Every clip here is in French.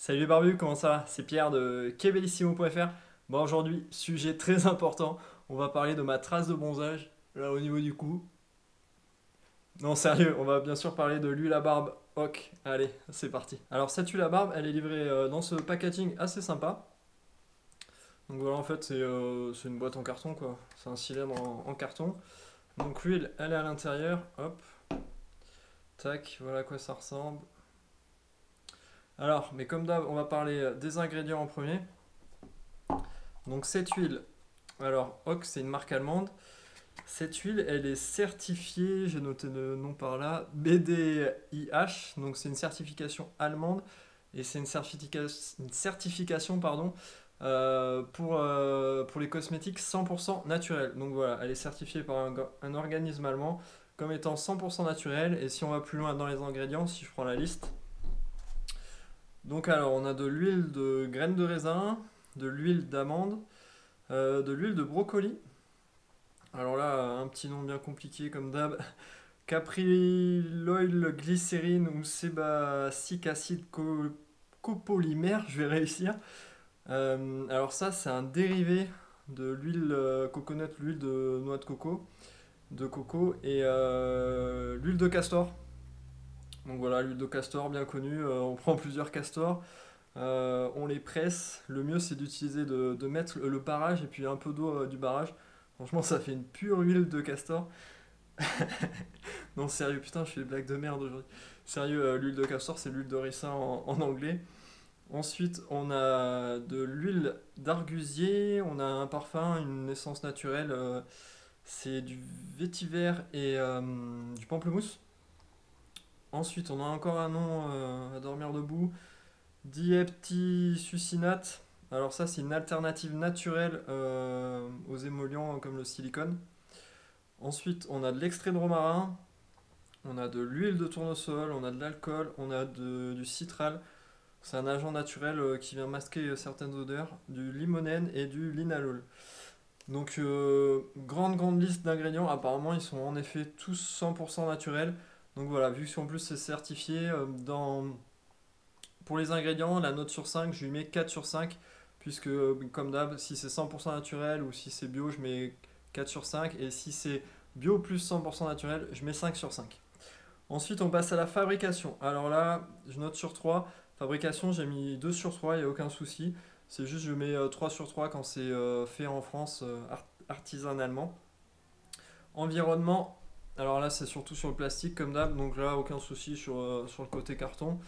Salut les barbus, comment ça va? C'est Pierre de Kebellissimo.fr. Bon, aujourd'hui, sujet très important. On va parler de ma trace de bronzage, là au niveau du cou. Non, sérieux, on va bien sûr parler de l'huile à barbe Hawk. Allez, c'est parti. Alors, cette huile à barbe, elle est livrée dans ce packaging assez sympa. Donc voilà, en fait, c'est une boîte en carton, quoi. C'est un cylindre en carton. Donc l'huile, elle est à l'intérieur. Hop, tac, voilà à quoi ça ressemble. Alors, mais comme d'hab, on va parler des ingrédients en premier. Donc cette huile, alors Hawk, c'est une marque allemande. Cette huile, elle est certifiée, j'ai noté le nom par là, BDIH, donc c'est une certification allemande et c'est une certification pardon, pour les cosmétiques 100% naturels. Donc voilà, elle est certifiée par un organisme allemand comme étant 100% naturel. Et si on va plus loin dans les ingrédients, si je prends la liste, donc alors on a de l'huile de graines de raisin, de l'huile d'amande, de l'huile de brocoli. Alors là, un petit nom bien compliqué comme d'hab. Capryloyl glycérine ou sébacique acide copolymère, je vais réussir. Alors ça, c'est un dérivé de l'huile coconut, l'huile de noix de coco et l'huile de castor. Donc voilà, l'huile de castor bien connue, on prend plusieurs castors, on les presse. Le mieux c'est d'utiliser de mettre le barrage et puis un peu d'eau du barrage. Franchement, ça fait une pure huile de castor. Non, sérieux, putain, je fais des blagues de merde aujourd'hui. Sérieux, l'huile de castor, c'est l'huile de ricin en anglais. Ensuite, on a de l'huile d'argusier, on a un parfum, une essence naturelle, c'est du vétiver et du pamplemousse. Ensuite, on a encore un nom à dormir debout, dieptysucinate. Alors ça, c'est une alternative naturelle aux émollients comme le silicone. Ensuite, on a de l'extrait de romarin, on a de l'huile de tournesol, on a de l'alcool, on a du citral. C'est un agent naturel qui vient masquer certaines odeurs, du limonène et du linalol. Donc, grande liste d'ingrédients. Apparemment, ils sont en effet tous 100% naturels. Donc voilà, vu que en plus c'est certifié, pour les ingrédients, la note sur 5 je lui mets 4 sur 5. Puisque, comme d'hab, si c'est 100% naturel ou si c'est bio, je mets 4 sur 5. Et si c'est bio plus 100% naturel, je mets 5 sur 5. Ensuite, on passe à la fabrication. Alors là, je note sur 3. Fabrication, j'ai mis 2 sur 3, il n'y a aucun souci. C'est juste, je mets 3 sur 3 quand c'est fait en France artisanalement. Environnement, alors là, c'est surtout sur le plastique comme d'hab, donc là, aucun souci sur le côté carton.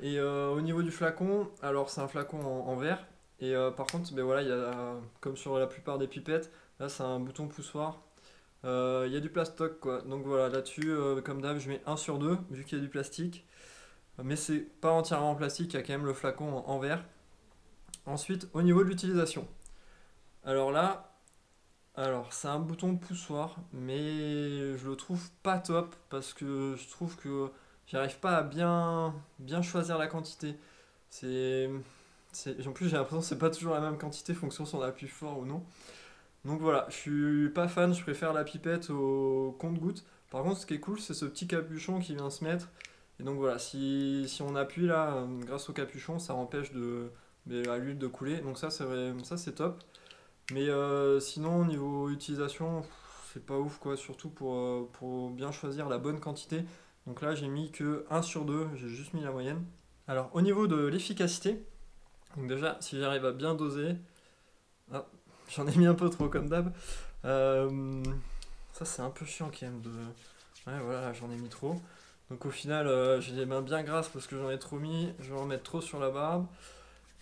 Et au niveau du flacon, alors c'est un flacon en verre. Et par contre, ben voilà, il y a, comme sur la plupart des pipettes, là, c'est un bouton poussoir. Il y a du plastoc quoi. Donc voilà, là-dessus, comme d'hab, je mets un sur 2 vu qu'il y a du plastique. Mais c'est pas entièrement en plastique, il y a quand même le flacon en verre. Ensuite, au niveau de l'utilisation. Alors là, alors c'est un bouton poussoir, mais je le trouve pas top parce que je trouve que j'arrive pas à bien choisir la quantité. C'est, en plus, j'ai l'impression que c'est pas toujours la même quantité, fonction si on appuie fort ou non. Donc voilà, je suis pas fan, je préfère la pipette au compte-gouttes. Par contre, ce qui est cool, c'est ce petit capuchon qui vient se mettre. Et donc voilà, si on appuie là, grâce au capuchon, ça empêche l'huile de couler. Donc ça c'est top. Mais sinon, au niveau utilisation, c'est pas ouf quoi, surtout pour bien choisir la bonne quantité. Donc là, j'ai mis que un sur 2, j'ai juste mis la moyenne. Alors, au niveau de l'efficacité, donc déjà, si j'arrive à bien doser, ah, j'en ai mis un peu trop comme d'hab. Euh, Ça, c'est un peu chiant quand même de. Ouais, voilà, j'en ai mis trop. Donc au final, j'ai les mains bien grasses parce que j'en ai trop mis. Je vais en mettre trop sur la barbe.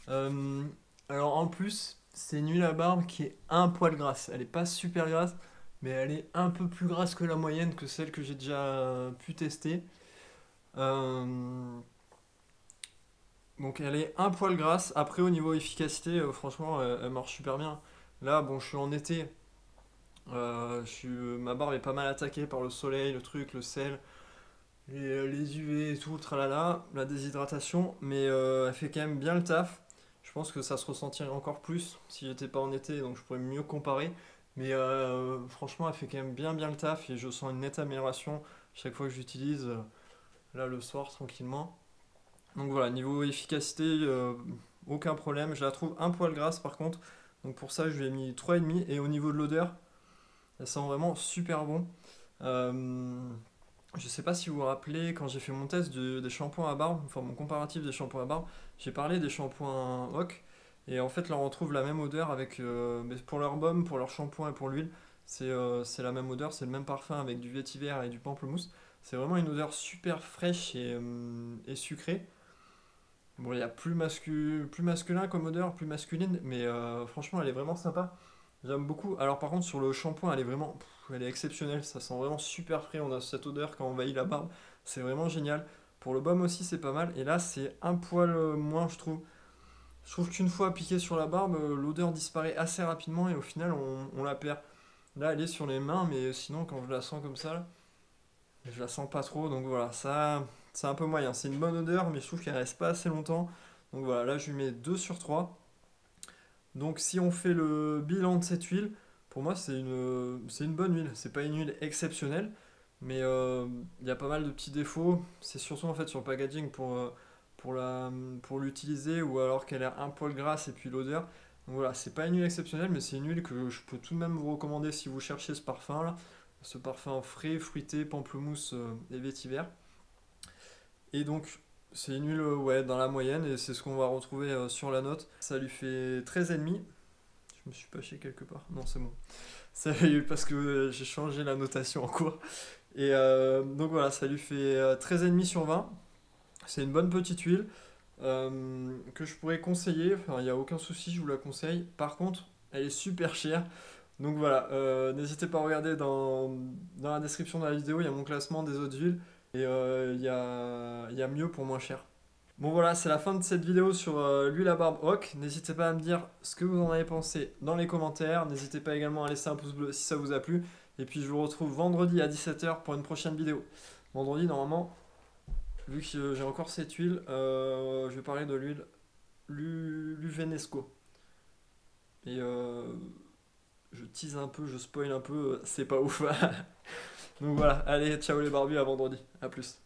Euh, alors en plus, c'est une huile à barbe qui est un poil grasse. Elle est pas super grasse, mais elle est un peu plus grasse que la moyenne, que celle que j'ai déjà pu tester. Euh, donc elle est un poil grasse. Après, au niveau efficacité, franchement, elle marche super bien. Là, bon, je suis en été. Ma barbe est pas mal attaquée par le soleil, le truc, le sel, les UV et tout, tralala, la déshydratation, mais elle fait quand même bien le taf. Je pense que ça se ressentirait encore plus si j'étais pas en été, donc je pourrais mieux comparer. Mais franchement, elle fait quand même bien le taf et je sens une nette amélioration chaque fois que j'utilise, là le soir tranquillement. Donc voilà, niveau efficacité, aucun problème. Je la trouve un poil grasse par contre. Donc pour ça, je lui ai mis 3,5. Et au niveau de l'odeur, ça sent vraiment super bon. Euh, je sais pas si vous vous rappelez, quand j'ai fait mon test des shampoings à barbe, enfin mon comparatif des shampoings à barbe, j'ai parlé des shampoings Hawk. Et en fait, là, on retrouve la même odeur avec, mais pour leur baume, pour leur shampoing et pour l'huile. C'est la même odeur, c'est le même parfum avec du vétiver et du pamplemousse. C'est vraiment une odeur super fraîche et sucrée. Bon, il y a plus masculin comme odeur, plus masculine, mais franchement, elle est vraiment sympa. J'aime beaucoup. Alors, par contre, sur le shampoing, elle est vraiment, elle est exceptionnelle. Ça sent vraiment super frais. On a cette odeur quand on envahit la barbe. C'est vraiment génial. Pour le baume aussi, c'est pas mal. Et là, c'est un poil moins, je trouve. Je trouve qu'une fois appliquée sur la barbe, l'odeur disparaît assez rapidement et au final, on la perd. Là, elle est sur les mains, mais sinon, quand je la sens comme ça, là, je la sens pas trop. Donc voilà, ça, c'est un peu moyen. C'est une bonne odeur, mais je trouve qu'elle reste pas assez longtemps. Donc voilà, là, je lui mets 2 sur 3. Donc si on fait le bilan de cette huile, pour moi, c'est une bonne huile. C'est pas une huile exceptionnelle, mais il y a pas mal de petits défauts. C'est surtout en fait sur le packaging pour pour l'utiliser ou alors qu'elle est un poil grasse et puis l'odeur. Donc voilà, c'est pas une huile exceptionnelle, mais c'est une huile que je peux tout de même vous recommander si vous cherchez ce parfum là. Ce parfum frais, fruité, pamplemousse et vétiver. Et donc, c'est une huile ouais, dans la moyenne et c'est ce qu'on va retrouver sur la note. Ça lui fait 13,5. Je me suis pâché quelque part. Non, c'est bon. Ça lui, parce que j'ai changé la notation en cours. Et donc voilà, ça lui fait 13,5 sur 20. C'est une bonne petite huile que je pourrais conseiller. Enfin, il n'y a aucun souci, je vous la conseille. Par contre, elle est super chère. Donc voilà, n'hésitez pas à regarder dans la description de la vidéo, il y a mon classement des autres huiles. Et il y a mieux pour moins cher. Bon voilà, c'est la fin de cette vidéo sur l'huile à barbe Hawk. N'hésitez pas à me dire ce que vous en avez pensé dans les commentaires. N'hésitez pas également à laisser un pouce bleu si ça vous a plu. Et puis je vous retrouve vendredi à 17h pour une prochaine vidéo. Vendredi, normalement, vu que j'ai encore cette huile, je vais parler de l'huile Luvenesco. Et je tease un peu, je spoil un peu, c'est pas ouf. Donc voilà, allez, ciao les barbus, à vendredi. À plus.